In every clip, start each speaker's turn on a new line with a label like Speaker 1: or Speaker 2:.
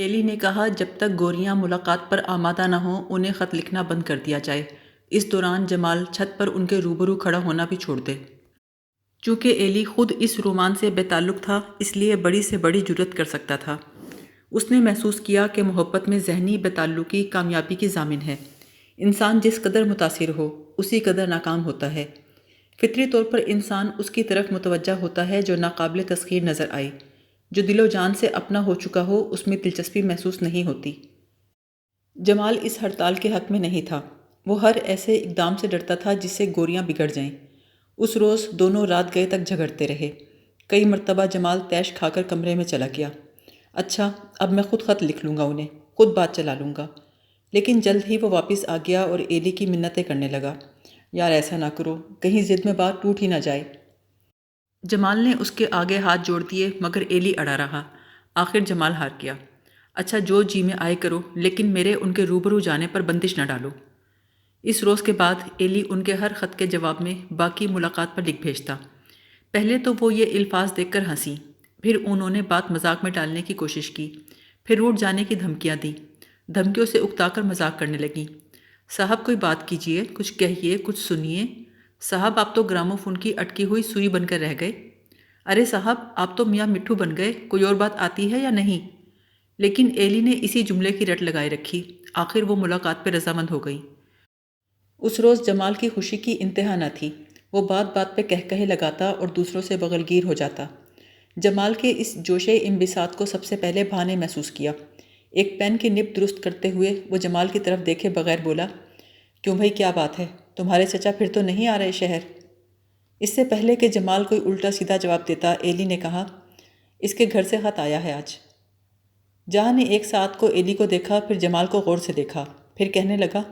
Speaker 1: ایلی نے کہا جب تک گوریاں ملاقات پر آمادہ نہ ہوں انہیں خط لکھنا بند کر دیا جائے۔ اس دوران جمال چھت پر ان کے روبرو کھڑا ہونا بھی چھوڑ دے۔ چونکہ ایلی خود اس رومان سے بے تعلق تھا اس لیے بڑی سے بڑی جرأت کر سکتا تھا۔ اس نے محسوس کیا کہ محبت میں ذہنی بے تعلقی کامیابی کی ضامن ہے۔ انسان جس قدر متاثر ہو اسی قدر ناکام ہوتا ہے۔ فطری طور پر انسان اس کی طرف متوجہ ہوتا ہے جو ناقابل تسخیر نظر آئے۔ جو دل و جان سے اپنا ہو چکا ہو اس میں دلچسپی محسوس نہیں ہوتی۔ جمال اس ہڑتال کے حق میں نہیں تھا۔ وہ ہر ایسے اقدام سے ڈرتا تھا جس سے گوریاں بگڑ جائیں۔ اس روز دونوں رات گئے تک جھگڑتے رہے۔ کئی مرتبہ جمال تیش کھا کر کمرے میں چلا گیا۔ اچھا اب میں خود خط لکھ لوں گا انہیں، خود بات چلا لوں گا۔ لیکن جلد ہی وہ واپس آ گیا اور ایلی کی منتیں کرنے لگا۔ یار ایسا نہ کرو، کہیں ضد میں بات ٹوٹ ہی نہ جائے۔ جمال نے اس کے آگے ہاتھ جوڑ دیے مگر ایلی اڑا رہا۔ آخر جمال ہار گیا۔ اچھا جو جی میں آئے کرو لیکن میرے ان کے روبرو جانے پر بندش نہ ڈالو۔ اس روز کے بعد ایلی ان کے ہر خط کے جواب میں باقی ملاقات پر لکھ بھیجتا۔ پہلے تو وہ یہ الفاظ دیکھ کر ہنسی، پھر انہوں نے بات مذاق میں ڈالنے کی کوشش کی، پھر روٹھ جانے کی دھمکیاں دیں۔ دھمکیوں سے اکتا کر مذاق کرنے لگیں۔ صاحب کوئی بات کیجئے، کچھ کہیے، کچھ سنیے۔ صاحب آپ تو گراموفون کی اٹکی ہوئی سوئی بن کر رہ گئے۔ ارے صاحب آپ تو میاں مٹھو بن گئے، کوئی اور بات آتی ہے یا نہیں؟ لیکن ایلی نے اسی جملے کی رٹ لگائے رکھی۔ آخر وہ ملاقات پہ رضامند ہو گئی۔ اس روز جمال کی خوشی کی انتہا نہ تھی۔ وہ بات بات پہ کہے لگاتا اور دوسروں سے بغل گیر ہو جاتا۔ جمال کے اس جوش انبساط کو سب سے پہلے بھا نے محسوس کیا۔ ایک پین کی نب درست کرتے ہوئے وہ جمال کی طرف دیکھے بغیر بولا، کیوں بھائی کیا بات ہے؟ تمہارے چچا پھر تو نہیں آ رہے شہر؟ اس سے پہلے کہ جمال کوئی الٹا سیدھا جواب دیتا ایلی نے کہا، اس کے گھر سے خط آیا ہے آج۔ جہاں نے ایک ساتھ کو ایلی کو دیکھا پھر جمال کو غور سے دیکھا، پھر کہنے لگا،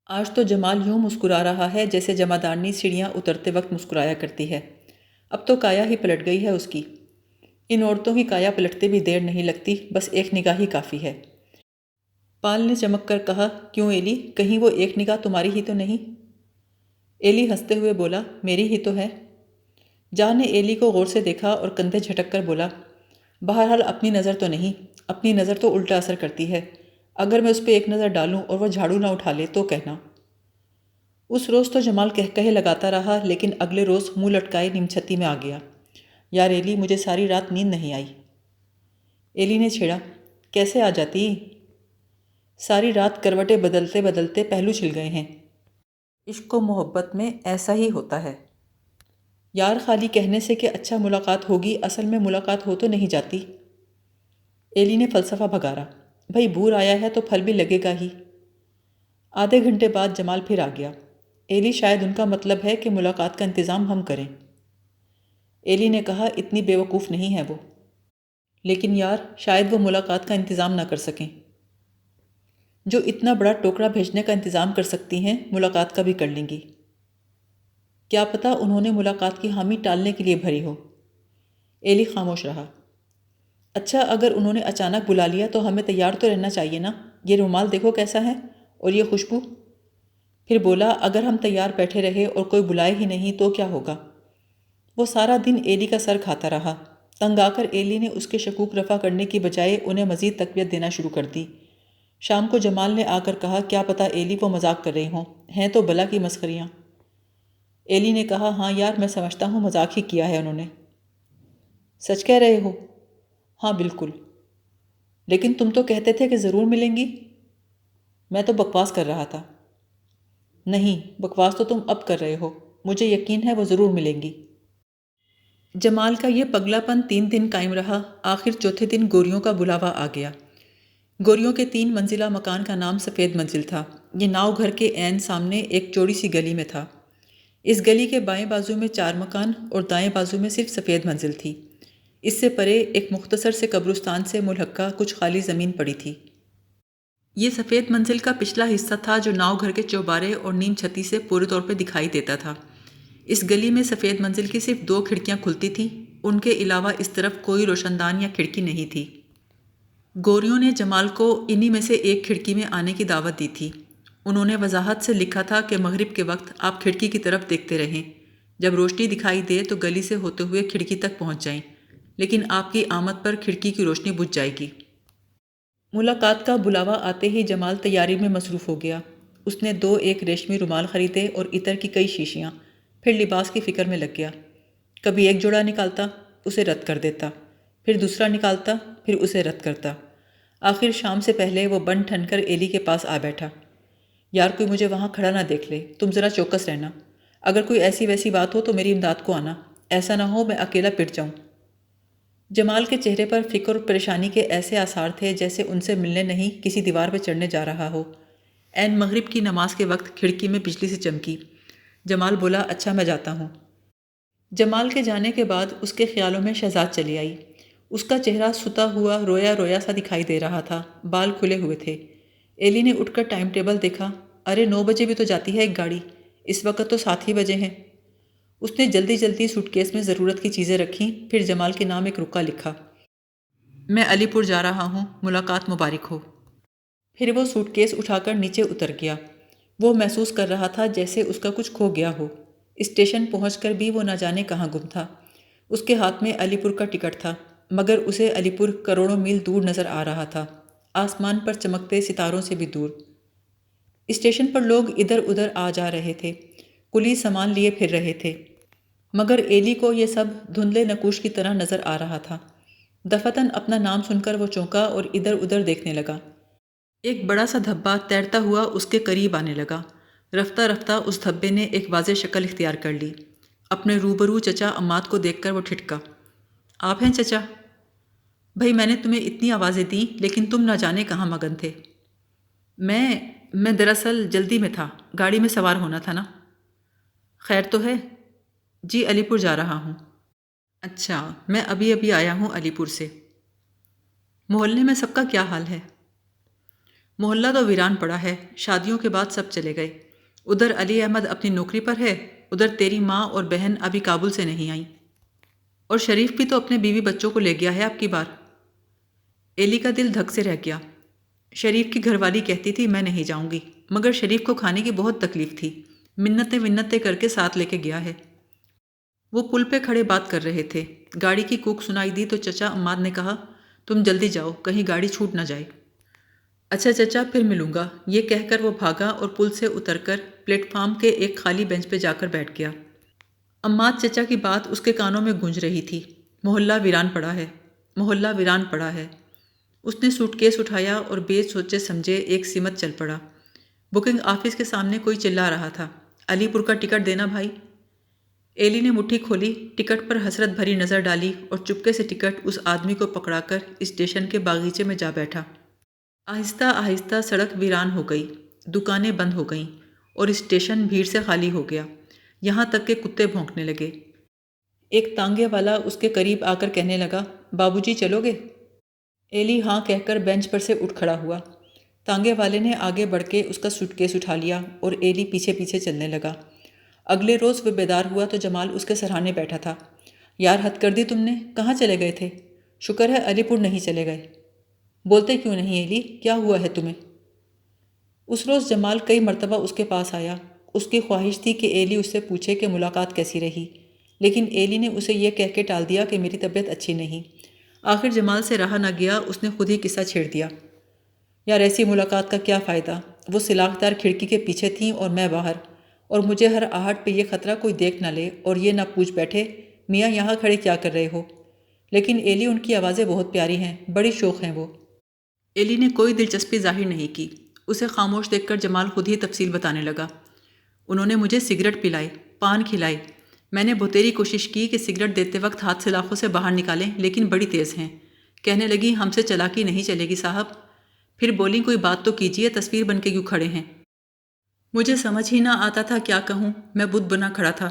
Speaker 1: آج تو جمال یوں مسکرا رہا ہے جیسے جمعدارنی سیڑھیاں اترتے وقت مسکرایا کرتی ہے۔ اب تو کایا ہی پلٹ گئی ہے اس کی۔ ان عورتوں کی کایا پلٹتے بھی دیر نہیں لگتی، بس ایک نگاہ ہی کافی ہے۔ پال نے چمک کر کہا، کیوں ایلی، کہیں وہ ایک نگاہ تمہاری ہی تو نہیں؟ ایلی ہنستے ہوئے بولا، میری ہی تو ہے۔ جہاں نے ایلی کو غور سے دیکھا اور کندھے جھٹک کر بولا، بہرحال اپنی نظر تو نہیں، اپنی نظر تو الٹا اثر کرتی ہے۔ اگر میں اس پہ ایک نظر ڈالوں اور وہ جھاڑو نہ اٹھا لے تو کہنا۔ اس روز تو جمال کہے لگاتا رہا لیکن اگلے روز منہ لٹکائے نیم چھتی میں آ گیا۔ یار ایلی مجھے ساری رات نیند نہیں آئی۔ ایلی نے چھیڑا، کیسے آ جاتی؟ ساری رات کروٹیں بدلتے بدلتے پہلو چھل گئے ہیں۔ عشق و محبت میں ایسا ہی ہوتا ہے۔ یار خالی کہنے سے کہ اچھا ملاقات ہوگی اصل میں ملاقات ہو تو نہیں جاتی۔ ایلی نے فلسفہ بھگارا، بھئی بور آیا ہے تو پھل بھی لگے گا ہی۔ آدھے گھنٹے بعد جمال پھر آ گیا۔ ایلی شاید ان کا مطلب ہے کہ ملاقات کا انتظام ہم کریں۔ ایلی نے کہا، اتنی بے وقوف نہیں ہے وہ۔ لیکن یار شاید وہ ملاقات کا انتظام نہ کر سکیں۔ جو اتنا بڑا ٹوکرا بھیجنے کا انتظام کر سکتی ہیں ملاقات کا بھی کر لیں گی۔ کیا پتہ انہوں نے ملاقات کی حامی ٹالنے کے لیے بھری ہو۔ ایلی خاموش رہا۔ اچھا اگر انہوں نے اچانک بلا لیا تو ہمیں تیار تو رہنا چاہیے نا، یہ رومال دیکھو کیسا ہے، اور یہ خوشبو۔ پھر بولا، اگر ہم تیار بیٹھے رہے اور کوئی بلائے ہی نہیں تو کیا ہوگا؟ وہ سارا دن ایلی کا سر کھاتا رہا۔ تنگ آ کر ایلی نے اس کے شکوک رفع کرنے کی بجائے انہیں مزید تقویت دینا شروع کر دی۔ شام کو جمال نے آ کر کہا، کیا پتہ ایلی وہ مذاق کر رہی ہوں، ہیں تو بلا کی مسخریاں۔ ایلی نے کہا، ہاں یار میں سمجھتا ہوں مذاق ہی کیا ہے انہوں نے۔ سچ کہہ رہے ہو؟ ہاں بالکل۔ لیکن تم تو کہتے تھے کہ ضرور ملیں گی۔ میں تو بکواس کر رہا تھا۔ نہیں، بکواس تو تم اب کر رہے ہو، مجھے یقین ہے وہ ضرور ملیں گی۔ جمال کا یہ پگلا پن 3 دن قائم رہا۔ آخر چوتھے دن گوریوں کا بلاوا آ گیا۔ گوریوں کے 3 منزلہ مکان کا نام سفید منزل تھا۔ یہ ناؤ گھر کے عین سامنے ایک چوڑی سی گلی میں تھا۔ اس گلی کے بائیں بازو میں 4 مکان اور دائیں بازو میں صرف سفید منزل تھی۔ اس سے پرے ایک مختصر سے قبرستان سے ملحقہ کچھ خالی زمین پڑی تھی۔ یہ سفید منزل کا پچھلا حصہ تھا جو ناؤ گھر کے چوبارے اور نیم چھتی سے پورے طور پہ دکھائی دیتا تھا۔ اس گلی میں سفید منزل کی صرف 2 کھڑکیاں کھلتی تھیں، ان کے علاوہ اس طرف کوئی روشن دان یا کھڑکی نہیں تھی۔ گوریوں نے جمال کو انہی میں سے ایک کھڑکی میں آنے کی دعوت دی تھی۔ انہوں نے وضاحت سے لکھا تھا کہ مغرب کے وقت آپ کھڑکی کی طرف دیکھتے رہیں، جب روشنی دکھائی دے تو گلی سے ہوتے ہوئے کھڑکی تک پہنچ جائیں، لیکن آپ کی آمد پر کھڑکی کی روشنی بجھ جائے گی۔ ملاقات کا بلاوا آتے ہی جمال تیاری میں مصروف ہو گیا۔ اس نے 2 ریشمی رومال خریدے اور عطر کی کئی شیشیاں، پھر لباس کی فکر میں لگ گیا۔ کبھی ایک جوڑا نکالتا، اسے رد کر دیتا، پھر دوسرا نکالتا، پھر اسے رد کرتا۔ آخر شام سے پہلے وہ بن ٹھن کر ایلی کے پاس آ بیٹھا۔ یار کوئی مجھے وہاں کھڑا نہ دیکھ لے، تم ذرا چوکس رہنا۔ اگر کوئی ایسی ویسی بات ہو تو میری امداد کو آنا، ایسا نہ ہو میں اکیلا پٹ جاؤں۔ جمال کے چہرے پر فکر اور پریشانی کے ایسے آثار تھے جیسے ان سے ملنے نہیں کسی دیوار پہ چڑھنے جا رہا ہو۔ عین مغرب کی نماز کے وقت کھڑکی میں بجلی سے چمکی۔ جمال بولا اچھا میں جاتا ہوں۔ جمال کے جانے کے بعد اس کے خیالوں میں شہزاد چلی آئی۔ اس کا چہرہ ستا ہوا رویا رویا سا دکھائی دے رہا تھا، بال کھلے ہوئے تھے۔ ایلی نے اٹھ کر ٹائم ٹیبل دیکھا، ارے 9 بجے بھی تو جاتی ہے ایک گاڑی، اس وقت تو 7 ہی بجے ہیں۔ اس نے جلدی جلدی سوٹ کیس میں ضرورت کی چیزیں رکھیں، پھر جمال کے نام ایک رکا لکھا، میں علی پور جا رہا ہوں، ملاقات مبارک ہو۔ پھر وہ سوٹ کیس اٹھا کر نیچے اتر گیا۔ وہ محسوس کر رہا تھا جیسے اس کا کچھ کھو گیا ہو۔ اسٹیشن پہنچ کر بھی وہ نہ جانے کہاں گم تھا۔ اس کے ہاتھ میں علی پور کا ٹکٹ تھا، مگر اسے علی پور کروڑوں میل دور نظر آ رہا تھا، آسمان پر چمکتے ستاروں سے بھی دور۔ اسٹیشن پر لوگ ادھر ادھر آ جا رہے تھے، کلی سامان لیے پھر رہے تھے، مگر ایلی کو یہ سب دھندلے نقوش کی طرح نظر آ رہا تھا۔ دفتن اپنا نام سن کر وہ چونکا اور ادھر ادھر دیکھنے لگا۔ ایک بڑا سا دھبا تیرتا ہوا اس کے قریب آنے لگا۔ رفتہ رفتہ اس دھبے نے ایک واضح شکل اختیار کر لی۔ اپنے روبرو چچا عماد کو دیکھ کر وہ ٹھٹکا، آپ ہیں چچا؟ بھائی میں نے تمہیں اتنی آوازیں دیں لیکن تم نہ جانے کہاں مگن تھے۔ میں دراصل جلدی میں تھا، گاڑی میں سوار ہونا تھا نا۔ خیر تو ہے؟ جی علی پور جا رہا ہوں۔ اچھا، میں ابھی ابھی آیا ہوں علی پور سے۔ محلے میں سب کا کیا حال ہے؟ محلہ تو ویران پڑا ہے، شادیوں کے بعد سب چلے گئے۔ ادھر علی احمد اپنی نوکری پر ہے، ادھر تیری ماں اور بہن ابھی کابل سے نہیں آئیں، اور شریف بھی تو اپنے بیوی بچوں کو لے گیا ہے اب کی بار۔ ایلی کا دل دھک سے رہ گیا۔ شریف کی گھر والی کہتی تھی میں نہیں جاؤں گی، مگر شریف کو کھانے کی بہت تکلیف تھی، منتیں کر کے ساتھ لے کے گیا ہے۔ وہ پل پہ کھڑے بات کر رہے تھے، گاڑی کی کوک سنائی دی تو چچا عماد نے کہا تم جلدی جاؤ کہیں گاڑی چھوٹ نہ جائے۔ اچھا چچا پھر ملوں گا، یہ کہہ کر وہ بھاگا اور پل سے اتر کر پلیٹ فارم کے ایک خالی بینچ پہ جا کر بیٹھ گیا۔ عماد چچا کی بات اس کے کانوں میں گونج رہی تھی، محلہ ویران پڑا ہے، محلہ ویران پڑا ہے۔ اس نے سوٹ کیس اٹھایا اور بے سوچے سمجھے ایک سمت چل پڑا۔ بکنگ آفس کے سامنے کوئی چلا رہا تھا، علی پور کا ٹکٹ دینا بھائی۔ ایلی نے مٹھی کھولی، ٹکٹ پر حسرت بھری نظر ڈالی اور چپکے سے ٹکٹ اس آدمی کو پکڑا کر اسٹیشن کے باغیچے میں جا بیٹھا۔ آہستہ آہستہ سڑک ویران ہو گئی، دکانیں بند ہو گئیں اور اسٹیشن بھیڑ سے خالی ہو گیا، یہاں تک کہ کتے بھونکنے لگے۔ ایک تانگے والا اس کے قریب آ کر کہنے لگا بابو جی چلو گے؟ ایلی ہاں کہہ کر بینچ پر سے اٹھ کھڑا ہوا۔ تانگے والے نے آگے بڑھ کے اس کا سوٹ کیس اٹھا لیا اور ایلی پیچھے پیچھے چلنے لگا۔ اگلے روز وہ بیدار ہوا تو جمال اس کے سرہانے بیٹھا تھا۔ یار حد کر دی تم نے، کہاں چلے گئے تھے؟ شکر ہے علی پور نہیں چلے گئے۔ بولتے کیوں نہیں ایلی، کیا ہوا ہے تمہیں؟ اس روز جمال کئی مرتبہ اس کے پاس آیا، اس کی خواہش تھی کہ ایلی اس سے پوچھے کہ ملاقات کیسی رہی، لیکن ایلی نے اسے یہ کہہ کے ٹال دیا کہ میری طبیعت اچھی نہیں۔ آخر جمال سے رہا نہ گیا، اس نے خود ہی قصہ چھیڑ دیا۔ یار ایسی ملاقات کا کیا فائدہ، وہ سلاخ دار کھڑکی کے پیچھے تھیں اور میں باہر، اور مجھے ہر آہٹ پہ یہ خطرہ کوئی دیکھ نہ لے اور یہ نہ پوچھ بیٹھے میاں یہاں کھڑے کیا کر رہے ہو۔ لیکن ایلی ان کی آوازیں بہت پیاری ہیں، بڑی شوق ہیں وہ۔ ایلی نے کوئی دلچسپی ظاہر نہیں کی، اسے خاموش دیکھ کر جمال خود ہی تفصیل بتانے لگا۔ انہوں نے مجھے سگریٹ پلائے، پان کھلائے، میں نے بہتیری کوشش کی کہ سگریٹ دیتے وقت ہاتھ سلاخوں سے باہر نکالیں لیکن بڑی تیز ہیں۔ کہنے لگی ہم سے چلاکی نہیں چلے گی صاحب۔ پھر بولی کوئی بات تو کیجئے، تصویر بن کے کیوں کھڑے ہیں؟ مجھے سمجھ ہی نہ آتا تھا کیا کہوں، میں بت بنا کھڑا تھا۔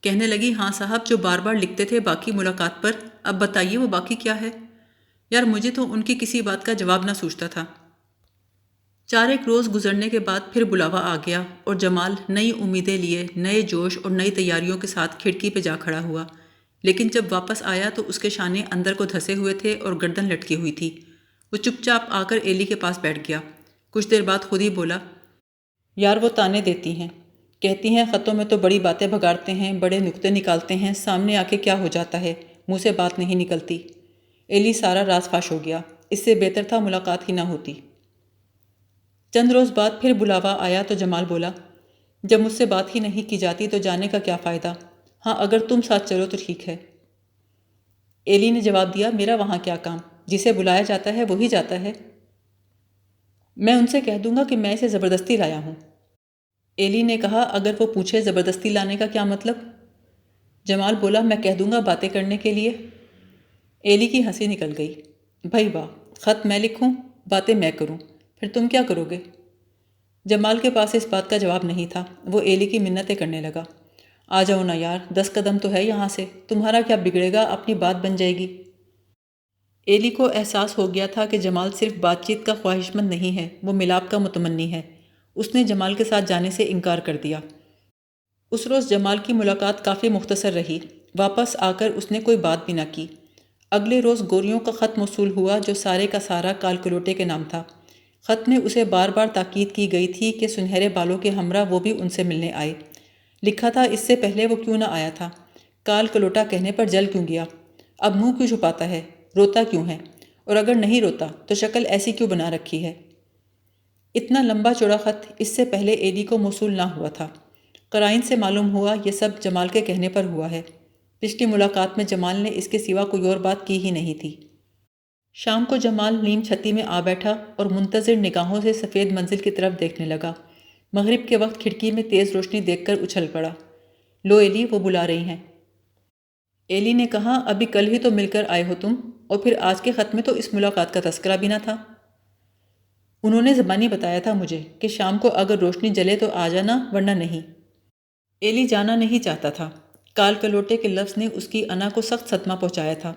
Speaker 1: کہنے لگی ہاں صاحب جو بار بار لکھتے تھے باقی ملاقات پر، اب بتائیے وہ باقی کیا ہے؟ یار مجھے تو ان کی کسی بات کا جواب نہ سوچتا تھا۔ 4 روز گزرنے کے بعد پھر بلاوا آ گیا اور جمال نئی امیدیں لیے، نئے جوش اور نئی تیاریوں کے ساتھ کھڑکی پہ جا کھڑا ہوا، لیکن جب واپس آیا تو اس کے شانے اندر کو دھسے ہوئے تھے اور گردن لٹکی ہوئی تھی۔ وہ چپ چاپ آ کر ایلی کے پاس بیٹھ گیا۔ کچھ دیر بعد خود ہی بولا یار وہ تانے دیتی ہیں، کہتی ہیں خطوں میں تو بڑی باتیں بگاڑتے ہیں، بڑے نکتے نکالتے ہیں، سامنے آ کے کیا ہو جاتا ہے، منہ سے بات نہیں نکلتی۔ ایلی سارا راز فاش ہو گیا۔ اس سے بہتر تھا ملاقات ہی نہ ہوتی۔ چند روز بعد پھر بلاوا آیا تو جمال بولا، جب مجھ سے بات ہی نہیں کی جاتی تو جانے کا کیا فائدہ؟ ہاں اگر تم ساتھ چلو تو ٹھیک ہے۔ ایلی نے جواب دیا، میرا وہاں کیا کام؟ جسے بلایا جاتا ہے وہی جاتا ہے۔ میں ان سے کہہ دوں گا کہ میں اسے زبردستی لایا ہوں۔ ایلی نے کہا، اگر وہ پوچھے زبردستی لانے کا کیا مطلب؟ جمال بولا، میں کہہ دوں گا باتیں کرنے کے لیے۔ ایلی کی ہنسی نکل گئی۔ بھائی واہ، خط میں لکھوں، باتیں میں کروں، پھر تم کیا کرو گے؟ جمال کے پاس اس بات کا جواب نہیں تھا۔ وہ ایلی کی منتیں کرنے لگا، آ جاؤ نا یار، 10 قدم تو ہے یہاں سے، تمہارا کیا بگڑے گا، اپنی بات بن جائے گی۔ ایلی کو احساس ہو گیا تھا کہ جمال صرف بات چیت کا خواہش مند نہیں ہے، وہ ملاپ کا متمنی ہے۔ اس نے جمال کے ساتھ جانے سے انکار کر دیا۔ اس روز جمال کی ملاقات کافی مختصر رہی۔ واپس آ کر اس نے کوئی بات بھی نہ کی۔ اگلے روز گوریوں کا خط موصول ہوا جو سارے کا سارا کالکلوٹے کے نام تھا۔ خط میں اسے بار بار تاکید کی گئی تھی کہ سنہرے بالوں کے ہمراہ وہ بھی ان سے ملنے آئے۔ لکھا تھا، اس سے پہلے وہ کیوں نہ آیا تھا؟ کال کلوٹا کہنے پر جل کیوں گیا؟ اب منہ کیوں چھپاتا ہے؟ روتا کیوں ہے؟ اور اگر نہیں روتا تو شکل ایسی کیوں بنا رکھی ہے؟ اتنا لمبا چوڑا خط اس سے پہلے ایلی کو موصول نہ ہوا تھا۔ قرائن سے معلوم ہوا یہ سب جمال کے کہنے پر ہوا ہے۔ پچھلی ملاقات میں جمال نے اس کے سوا کوئی اور بات کی ہی نہیں تھی۔ شام کو جمال نیم چھتی میں آ بیٹھا اور منتظر نگاہوں سے سفید منزل کی طرف دیکھنے لگا۔ مغرب کے وقت کھڑکی میں تیز روشنی دیکھ کر اچھل پڑا۔ لو ایلی، وہ بلا رہی ہیں۔ ایلی نے کہا، ابھی کل ہی تو مل کر آئے ہو تم، اور پھر آج کے خط میں تو اس ملاقات کا تذکرہ بھی نہ تھا۔ انہوں نے زبانی بتایا تھا مجھے کہ شام کو اگر روشنی جلے تو آ جانا، ورنہ نہیں۔ ایلی جانا نہیں چاہتا تھا۔ کال کلوٹے کے لفظ نے اس کی انا کو سخت صدمہ پہنچایا تھا،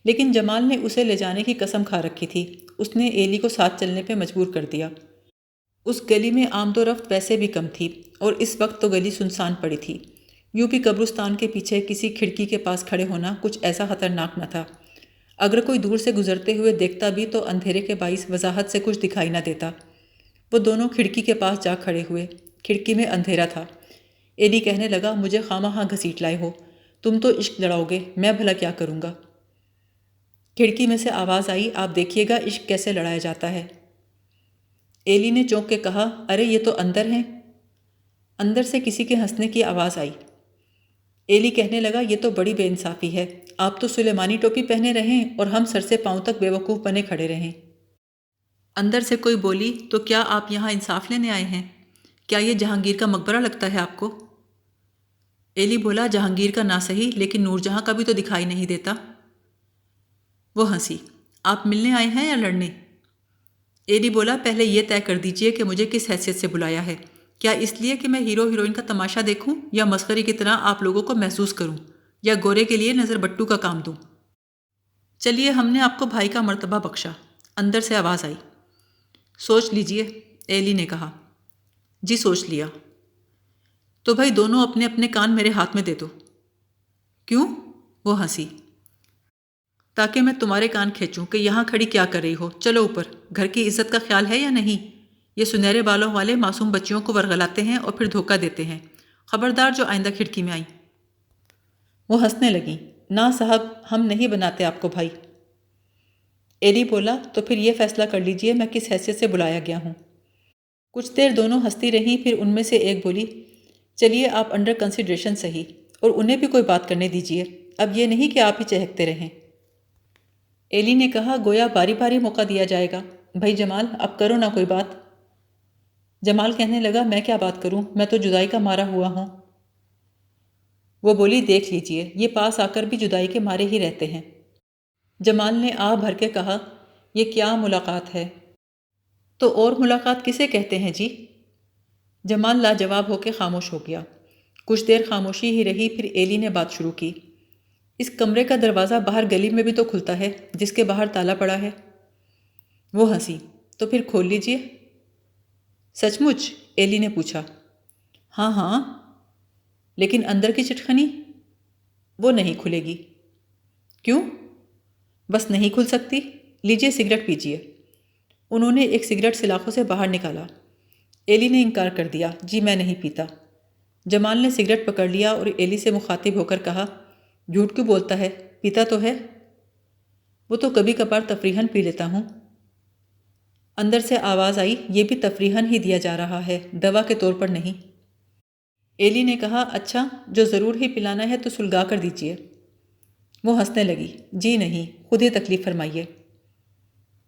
Speaker 1: لیکن جمال نے اسے لے جانے کی قسم کھا رکھی تھی۔ اس نے ایلی کو ساتھ چلنے پہ مجبور کر دیا۔ اس گلی میں آمد و رفت ویسے بھی کم تھی، اور اس وقت تو گلی سنسان پڑی تھی۔ یوں بھی قبرستان کے پیچھے کسی کھڑکی کے پاس کھڑے ہونا کچھ ایسا خطرناک نہ تھا۔ اگر کوئی دور سے گزرتے ہوئے دیکھتا بھی تو اندھیرے کے باعث وضاحت سے کچھ دکھائی نہ دیتا۔ وہ دونوں کھڑکی کے پاس جا کھڑے ہوئے۔ کھڑکی میں اندھیرا تھا۔ ایلی کہنے لگا، مجھے خواہ گھسیٹ لائے ہو، تم تو عشق لڑاؤ گے، میں بھلا کیا کروں گا؟ کھڑکی میں سے آواز آئی، آپ دیکھیے گا عشق کیسے لڑایا جاتا ہے۔ ایلی نے چونک کے کہا، ارے یہ تو اندر ہیں۔ اندر سے کسی کے ہنسنے کی آواز آئی۔ ایلی کہنے لگا، یہ تو بڑی بے انصافی ہے، آپ تو سلیمانی ٹوپی پہنے رہیں اور ہم سر سے پاؤں تک بے وقوف بنے کھڑے رہیں۔ اندر سے کوئی بولی، تو کیا آپ یہاں انصاف لینے آئے ہیں؟ کیا یہ جہانگیر کا مقبرہ لگتا ہے آپ کو؟ ایلی بولا، جہانگیر کا نہ صحیح، لیکن نور جہاں کا بھی تو دکھائی نہیں دیتا۔ وہ ہنسی، آپ ملنے آئے ہیں یا لڑنے؟ ایلی بولا، پہلے یہ طے کر دیجئے کہ مجھے کس حیثیت سے بلایا ہے۔ کیا اس لیے کہ میں ہیرو ہیروئن کا تماشا دیکھوں، یا مسخرے کی طرح آپ لوگوں کو محسوس کروں، یا گورے کے لیے نظر بٹو کا کام دوں؟ چلیے، ہم نے آپ کو بھائی کا مرتبہ بخشا۔ اندر سے آواز آئی۔ سوچ لیجئے، ایلی نے کہا۔ جی سوچ لیا۔ تو بھائی دونوں اپنے اپنے کان میرے ہاتھ میں دے دو۔ کیوں؟ وہ ہنسی۔ تاکہ میں تمہارے کان کھینچوں کہ یہاں کھڑی کیا کر رہی ہو، چلو اوپر، گھر کی عزت کا خیال ہے یا نہیں؟ یہ سنہرے بالوں والے معصوم بچیوں کو ورغلاتے ہیں اور پھر دھوکہ دیتے ہیں۔ خبردار جو آئندہ کھڑکی میں آئی۔ وہ ہنسنے لگیں، نا صاحب، ہم نہیں بناتے آپ کو بھائی۔ ایلی بولا، تو پھر یہ فیصلہ کر لیجئے میں کس حیثیت سے بلایا گیا ہوں۔ کچھ دیر دونوں ہنستی رہیں، پھر ان میں سے ایک بولی، چلیے آپ انڈر کنسیڈریشن صحیح، اور انہیں بھی کوئی بات کرنے دیجئے، اب یہ نہیں کہ آپ ہی چہکتے رہیں۔ ایلی نے کہا، گویا باری باری موقع دیا جائے گا۔ بھائی جمال، اب کرو نہ کوئی بات۔ جمال کہنے لگا، میں کیا بات کروں، میں تو جدائی کا مارا ہوا ہوں۔ وہ بولی، دیکھ لیجئے، یہ پاس آ کر بھی جدائی کے مارے ہی رہتے ہیں۔ جمال نے آہ بھر کے کہا، یہ کیا ملاقات ہے؟ تو اور ملاقات کسے کہتے ہیں جی؟ جمال لاجواب ہو کے خاموش ہو گیا۔ کچھ دیر خاموشی ہی رہی، پھر ایلی نے بات شروع کی، اس کمرے کا دروازہ باہر گلی میں بھی تو کھلتا ہے جس کے باہر تالا پڑا ہے۔ وہ ہنسی، تو پھر کھول لیجئے۔ سچ مچ؟ ایلی نے پوچھا۔ ہاں ہاں، لیکن اندر کی چٹخنی؟ وہ نہیں کھلے گی۔ کیوں؟ بس نہیں کھل سکتی؟ لیجئے سگریٹ پیجئے۔ انہوں نے ایک سگریٹ سلاخوں سے باہر نکالا۔ ایلی نے انکار کر دیا، جی میں نہیں پیتا۔ جمال نے سگریٹ پکڑ لیا اور ایلی سے مخاطب ہو کر کہا، جھوٹ کیوں بولتا ہے، پیتا تو ہے؟ وہ تو کبھی کبھار تفریحاً پی لیتا ہوں۔ اندر سے آواز آئی، یہ بھی تفریحاً ہی دیا جا رہا ہے، دوا کے طور پر نہیں۔ ایلی نے کہا، اچھا جو ضرور ہی پلانا ہے تو سلگا کر دیجیے۔ وہ ہنسنے لگی، جی نہیں، خود ہی تکلیف فرمائیے۔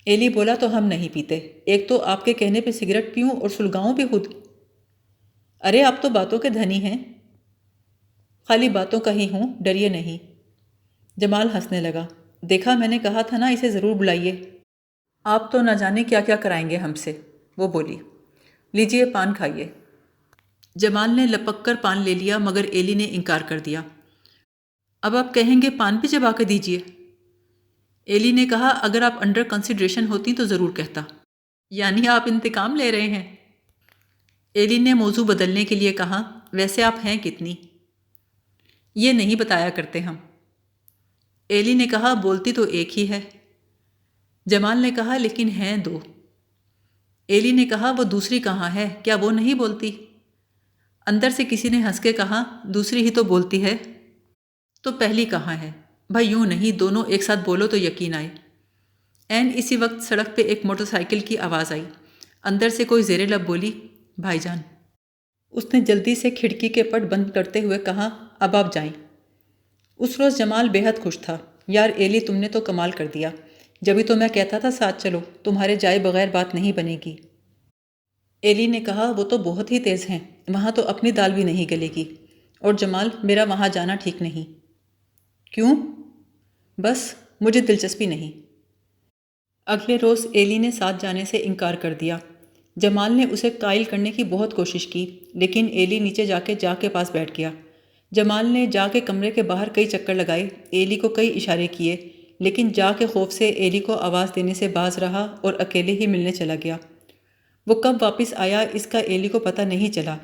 Speaker 1: ایلی بولا، تو ہم نہیں پیتے، ایک تو آپ کے کہنے پہ سگریٹ پیوں اور سلگاؤں بھی خود۔ ارے آپ تو باتوں کے دھنی ہیں۔ خالی باتوں کا ہی ہوں، ڈریے نہیں۔ جمال ہنسنے لگا، دیکھا میں نے کہا تھا نا اسے ضرور بلائیے۔ آپ تو نہ جانے کیا کیا کرائیں گے ہم سے، وہ بولی۔ لیجیے پان کھائیے۔ جمال نے لپک کر پان لے لیا مگر ایلی نے انکار کر دیا۔ اب آپ کہیں گے پان بھی چبا کے دیجیے۔ ایلی نے کہا، اگر آپ انڈر کنسیڈریشن ہوتی تو ضرور کہتا۔ یعنی آپ انتقام لے رہے ہیں؟ ایلی نے موضوع بدلنے کے لیے کہا، ویسے آپ ہیں کتنی؟ یہ نہیں بتایا کرتے ہم۔ ایلی نے کہا، بولتی تو ایک ہی ہے۔ جمال نے کہا، لیکن ہیں دو۔ ایلی نے کہا، وہ دوسری کہاں ہے، کیا وہ نہیں بولتی؟ اندر سے کسی نے ہنس کے کہا، دوسری ہی تو بولتی ہے۔ تو پہلی کہاں ہے؟ بھائی یوں نہیں، دونوں ایک ساتھ بولو تو یقین آئے۔ عین اسی وقت سڑک پہ ایک موٹر سائیکل کی آواز آئی۔ اندر سے کوئی زیر لب بولی، بھائی جان۔ اس نے جلدی سے کھڑکی کے پٹ بند کرتے ہوئے کہا، اب آپ جائیں۔ اس روز جمال بے حد خوش تھا۔ یار ایلی تم نے تو کمال کر دیا، جبھی تو میں کہتا تھا ساتھ چلو، تمہارے جائے بغیر بات نہیں بنے گی۔ ایلی نے کہا، وہ تو بہت ہی تیز ہیں، وہاں تو اپنی دال بھی نہیں گلے گی۔ اور جمال، میرا وہاں جانا ٹھیک نہیں۔ کیوں؟ بس مجھے دلچسپی نہیں۔ اگلے روز ایلی نے ساتھ جانے سے انکار کر دیا۔ جمال نے اسے قائل کرنے کی بہت کوشش کی، لیکن ایلی نیچے جا کے پاس بیٹھ گیا۔ جمال نے جا کے کمرے کے باہر کئی چکر لگائے، ایلی کو کئی اشارے کیے، لیکن جا کے خوف سے ایلی کو آواز دینے سے باز رہا اور اکیلے ہی ملنے چلا گیا۔ وہ کب واپس آیا اس کا ایلی کو پتہ نہیں چلا،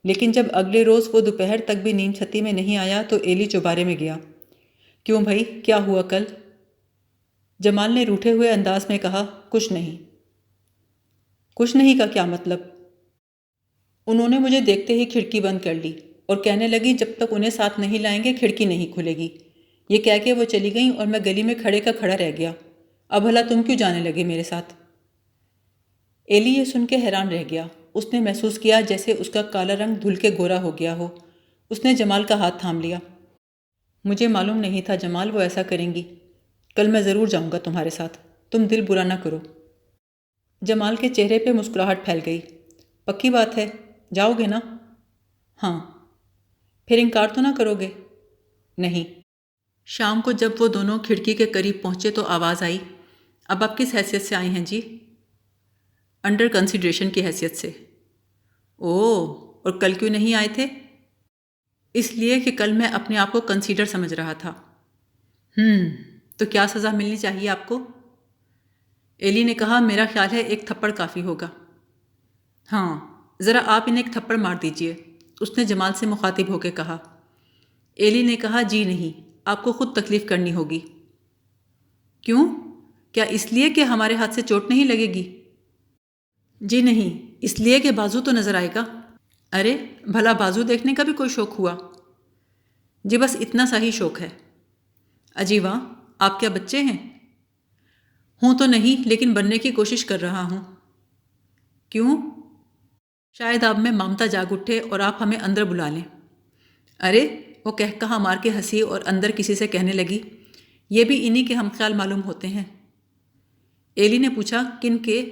Speaker 1: لیکن جب اگلے روز وہ دوپہر تک بھی نیند چھتی میں نہیں آیا تو ایلی چوبارے میں گیا۔ کیوں بھائی، کیا ہوا کل؟ جمال نے روٹھے ہوئے انداز میں کہا، کچھ نہیں۔ کچھ نہیں کا کیا مطلب؟ انہوں نے مجھے دیکھتے ہی کھڑکی بند کر لی اور کہنے لگی جب تک انہیں ساتھ نہیں لائیں گے کھڑکی نہیں کھلے گی۔ یہ کہہ کے وہ چلی گئیں اور میں گلی میں کھڑے کا کھڑا رہ گیا۔ اب بھلا تم کیوں جانے لگے میرے ساتھ؟ ایلی یہ سن کے حیران رہ گیا۔ اس نے محسوس کیا جیسے اس کا کالا رنگ دھل کے گورا ہو گیا ہو۔ اس نے جمال کا ہاتھ تھام لیا۔ مجھے معلوم نہیں تھا جمال وہ ایسا کریں گی۔ کل میں ضرور جاؤں گا تمہارے ساتھ، تم دل برا نہ کرو۔ جمال کے چہرے پہ مسکراہٹ پھیل گئی۔ پکی بات ہے، جاؤ گے نا؟ ہاں۔ پھر انکار تو نہ کرو گے؟ نہیں۔ شام کو جب وہ دونوں کھڑکی کے قریب پہنچے تو آواز آئی، اب آپ کس حیثیت سے آئی ہیں جی؟ انڈر کنسیڈریشن کی حیثیت سے۔ اوہ، اور کل کیوں نہیں آئے تھے؟ اس لیے کہ کل میں اپنے آپ کو کنسیڈر سمجھ رہا تھا۔ تو کیا سزا ملنی چاہیے آپ کو؟ ایلی نے کہا، میرا خیال ہے ایک تھپڑ کافی ہوگا۔ ہاں، ذرا آپ انہیں ایک تھپڑ مار دیجئے، اس نے جمال سے مخاطب ہو کے کہا۔ ایلی نے کہا، جی نہیں، آپ کو خود تکلیف کرنی ہوگی۔ کیوں؟ کیا اس لیے کہ ہمارے ہاتھ سے چوٹ نہیں لگے گی؟ جی نہیں، اس لیے کہ بازو تو نظر آئے گا۔ ارے بھلا بازو دیکھنے کا بھی کوئی شوق ہوا؟ جی بس اتنا سا ہی شوق ہے۔ اجی واہ، آپ کیا بچے ہیں؟ ہوں تو نہیں، لیکن بننے کی کوشش کر رہا ہوں۔ کیوں؟ شاید آپ میں ممتا جاگ اٹھے اور آپ ہمیں اندر بلا لیں۔ ارے، وہ کہہ کہا مار کے ہنسی اور اندر کسی سے کہنے لگی، یہ بھی انہی کے ہم خیال معلوم ہوتے ہیں۔ ایلی نے پوچھا، کن کے؟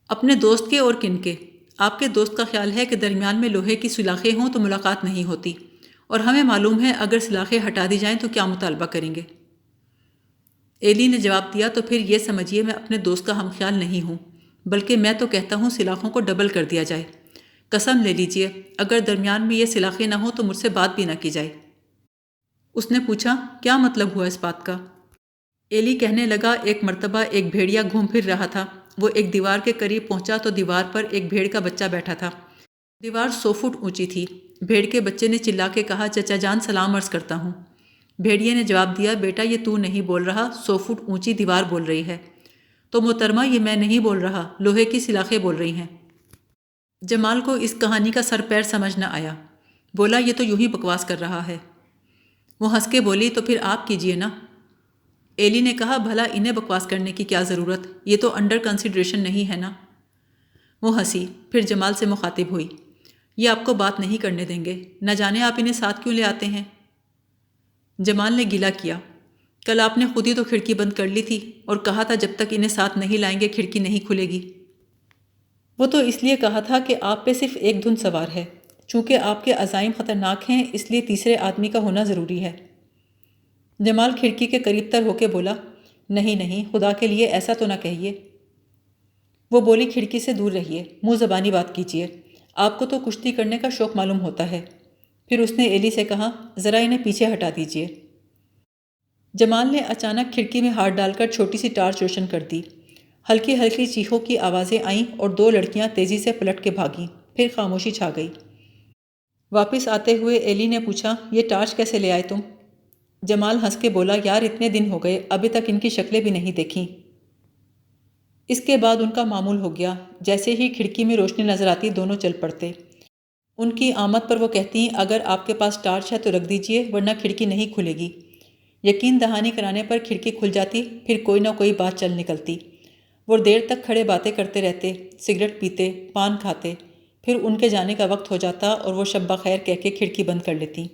Speaker 1: اپنے دوست کے اور کن کے؟ آپ کے دوست کا خیال ہے کہ درمیان میں لوہے کی سلاخیں ہوں تو ملاقات نہیں ہوتی، اور ہمیں معلوم ہے اگر سلاخیں ہٹا دی جائیں تو کیا مطالبہ کریں گے۔ ایلی نے جواب دیا، تو پھر یہ سمجھیے میں اپنے دوست کا ہم خیال نہیں ہوں، بلکہ میں تو کہتا ہوں سلاخوں کو ڈبل کر دیا جائے۔ قسم لے لیجئے اگر درمیان میں یہ سلاخیں نہ ہوں تو مجھ سے بات بھی نہ کی جائے۔ اس نے پوچھا، کیا مطلب ہوا اس بات کا؟ ایلی کہنے لگا، ایک مرتبہ ایک بھیڑیا گھوم پھر رہا تھا، وہ ایک دیوار کے قریب پہنچا تو دیوار پر ایک بھیڑ کا بچہ بیٹھا تھا۔ دیوار 100 فٹ اونچی تھی۔ بھیڑ کے بچے نے چلا کے کہا، چچا جان سلام عرض کرتا ہوں۔ بھیڑیے نے جواب دیا، بیٹا یہ تو نہیں بول رہا، 100 فٹ اونچی دیوار بول رہی ہے۔ تو محترمہ یہ میں نہیں بول رہا، لوہے کی سلاخیں بول رہی ہیں۔ جمال کو اس کہانی کا سر پیر سمجھ نہ آیا، بولا یہ تو یوں ہی بکواس کر رہا ہے۔ وہ ہنس کے بولی، تو پھر آپ کیجئے نا۔ ایلی نے کہا بھلا انہیں بکواس کرنے کی کیا ضرورت، یہ تو انڈر کنسیڈریشن نہیں ہے نا۔ وہ ہنسی، پھر جمال سے مخاطب ہوئی، یہ آپ کو بات نہیں کرنے دیں گے، نہ جانے آپ انہیں ساتھ کیوں لے آتے ہیں۔ جمال نے گلہ کیا، کل آپ نے خود ہی تو کھڑکی بند کر لی تھی اور کہا تھا جب تک انہیں ساتھ نہیں لائیں گے کھڑکی نہیں کھلے گی۔ وہ تو اس لیے کہا تھا کہ آپ پہ صرف ایک دھن سوار ہے، چونکہ آپ کے عزائم خطرناک ہیں اس لیے تیسرے آدمی کا ہونا ضروری ہے۔ جمال کھڑکی کے قریب تر ہو کے بولا، نہیں نہیں، خدا کے لیے ایسا تو نہ کہیے۔ وہ بولی، کھڑکی سے دور رہیے، منہ زبانی بات کیجیے، آپ کو تو کشتی کرنے کا شوق معلوم ہوتا ہے۔ پھر اس نے ایلی سے کہا، ذرا انہیں پیچھے ہٹا دیجیے۔ جمال نے اچانک کھڑکی میں ہاتھ ڈال کر چھوٹی سی ٹارچ روشن کر دی۔ ہلکی ہلکی چیخوں کی آوازیں آئیں اور دو لڑکیاں تیزی سے پلٹ کے بھاگیں، پھر خاموشی چھا گئی۔ واپس آتے ہوئے ایلی نے پوچھا، یہ ٹارچ کیسے لے آئے تم؟ جمال ہنس کے بولا، یار اتنے دن ہو گئے ابھی تک ان کی شکلیں بھی نہیں دیکھیں۔ اس کے بعد ان کا معمول ہو گیا، جیسے ہی کھڑکی میں روشنی نظر آتی دونوں چل پڑتے۔ ان کی آمد پر وہ کہتی، اگر آپ کے پاس ٹارچ ہے تو رکھ دیجیے ورنہ کھڑکی نہیں کھلے گی۔ یقین دہانی کرانے پر کھڑکی کھل جاتی، پھر کوئی نہ کوئی بات چل نکلتی۔ وہ دیر تک کھڑے باتیں کرتے رہتے، سگریٹ پیتے، پان کھاتے، پھر ان کے جانے کا وقت ہو جاتا اور وہ شب بخیر کہہ کے کھڑکی بند کر لیتی۔